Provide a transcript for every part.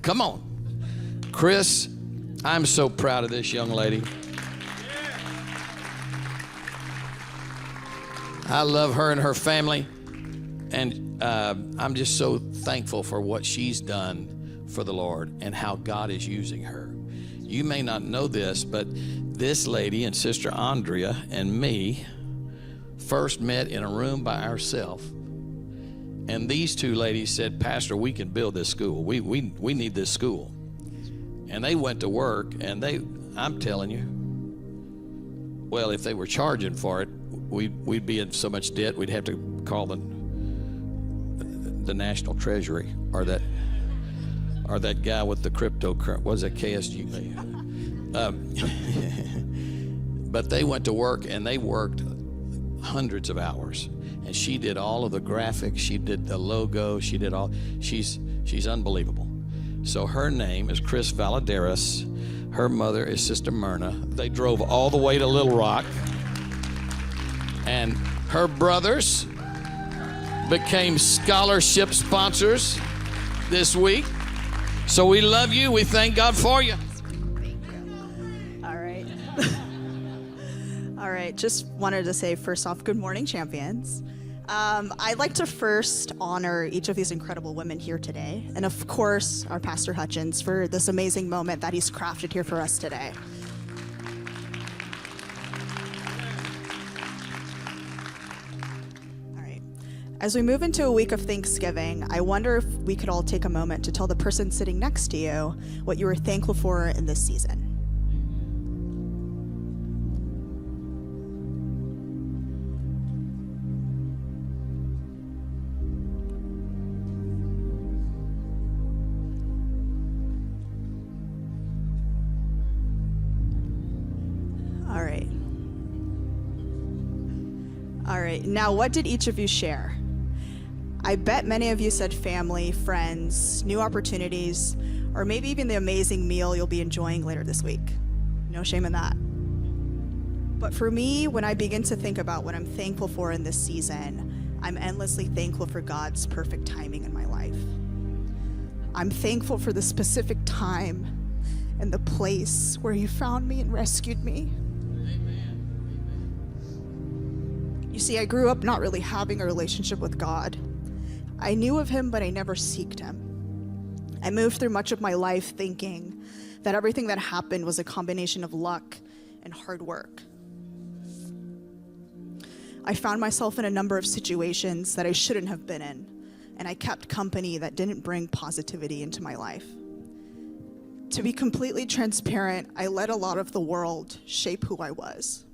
Come on. Kris, I'm so proud of this young lady. I love her and her family, and I'm just so thankful for what she's done for the Lord and how God is using her. You may not know this, but this lady and Sister Andrea and me first met in a room by ourselves. And these two ladies said, Pastor, we can build this school. We need this school. And they went to work, and I'm telling you, well, if they were charging for it, we'd be in so much debt, we'd have to call the National Treasury or that guy with the cryptocurrency. Was it KSG? But they went to work, and they worked hundreds of hours. And she did all of the graphics. She did the logo. She did all. She's unbelievable. So her name is Kris Valladares. Her mother is Sister Myrna. They drove all the way to Little Rock. And her brothers became scholarship sponsors this week. So we love you. We thank God for you. All right. All right. Just wanted to say, first off, good morning, champions. I'd like to first honor each of these incredible women here today. And of course, our Pastor Hutchins for this amazing moment that he's crafted here for us today. All right. As we move into a week of Thanksgiving, I wonder if we could all take a moment to tell the person sitting next to you what you were thankful for in this season. All right, now what did each of you share? I bet many of you said family, friends, new opportunities, or maybe even the amazing meal you'll be enjoying later this week. No shame in that. But for me, when I begin to think about what I'm thankful for in this season, I'm endlessly thankful for God's perfect timing in my life. I'm thankful for the specific time and the place where He found me and rescued me. You see, I grew up not really having a relationship with God. I knew of Him, but I never sought Him. I moved through much of my life thinking that everything that happened was a combination of luck and hard work. I found myself in a number of situations that I shouldn't have been in, and I kept company that didn't bring positivity into my life. To be completely transparent, I let a lot of the world shape who I was,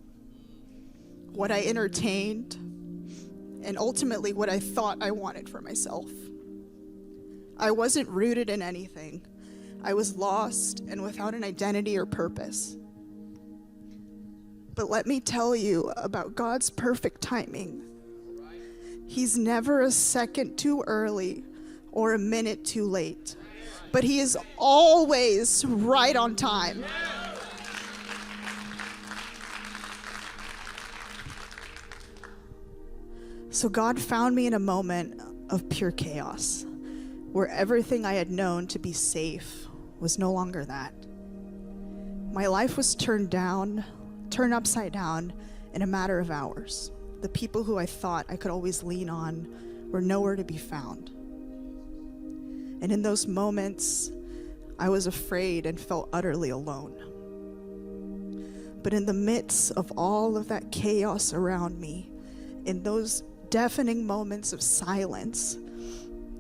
what I entertained, and ultimately what I thought I wanted for myself. I wasn't rooted in anything. I was lost and without an identity or purpose. But let me tell you about God's perfect timing. He's never a second too early or a minute too late, but He is always right on time. So God found me in a moment of pure chaos, where everything I had known to be safe was no longer that. My life was turned upside down in a matter of hours. The people who I thought I could always lean on were nowhere to be found. And in those moments, I was afraid and felt utterly alone. But in the midst of all of that chaos around me, in those deafening moments of silence,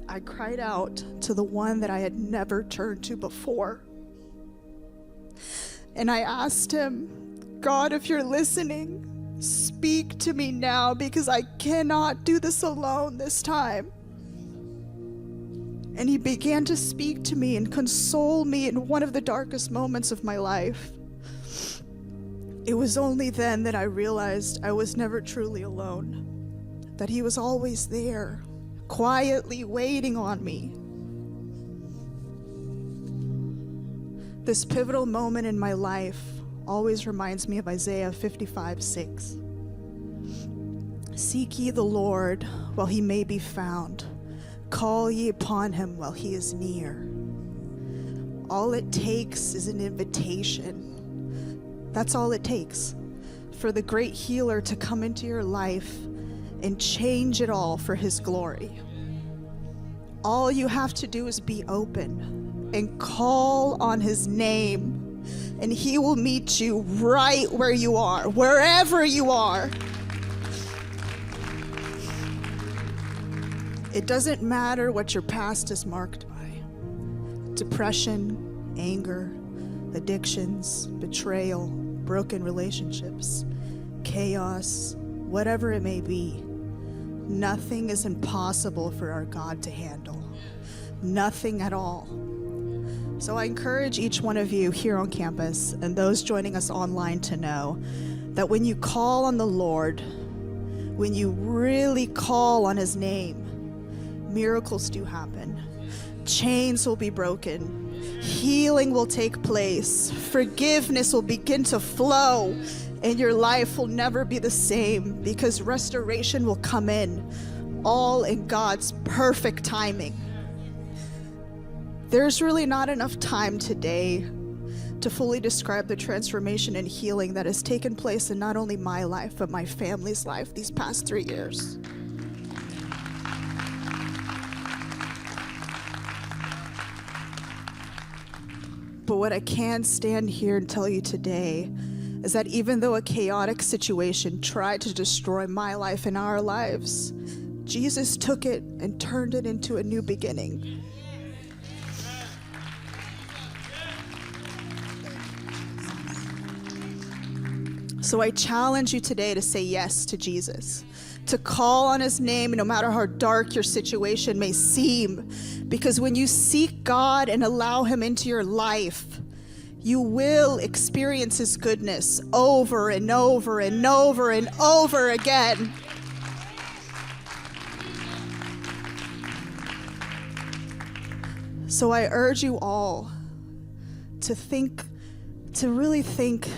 I cried out to the one that I had never turned to before. And I asked Him, God, if You're listening, speak to me now, because I cannot do this alone this time. And He began to speak to me and console me in one of the darkest moments of my life. It was only then that I realized I was never truly alone, that He was always there, quietly waiting on me. This pivotal moment in my life always reminds me of Isaiah 55:6. Seek ye the Lord while He may be found. Call ye upon Him while He is near. All it takes is an invitation. That's all it takes for the great healer to come into your life and change it all for his glory. All you have to do is be open and call on his name, and he will meet you right where you are, wherever you are. It doesn't matter what your past is marked by. Depression, anger, addictions, betrayal, broken relationships, chaos, whatever it may be. Nothing is impossible for our God to handle. Nothing at all. So I encourage each one of you here on campus and those joining us online to know that when you call on the Lord, when you really call on his name, miracles do happen. Chains will be broken. Healing will take place. Forgiveness will begin to flow. And your life will never be the same, because restoration will come in, all in God's perfect timing. There's really not enough time today to fully describe the transformation and healing that has taken place in not only my life, but my family's life these past 3 years. But what I can stand here and tell you today is that even though a chaotic situation tried to destroy my life and our lives, Jesus took it and turned it into a new beginning. So I challenge you today to say yes to Jesus, to call on his name no matter how dark your situation may seem, because when you seek God and allow him into your life, you will experience his goodness over and over and over and over again. So I urge you all to really think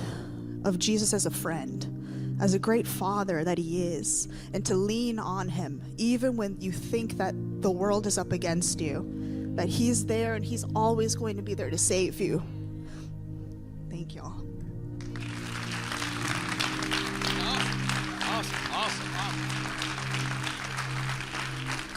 of Jesus as a friend, as a great father that he is, and to lean on him even when you think that the world is up against you, that he's there and he's always going to be there to save you. Thank y'all. Awesome.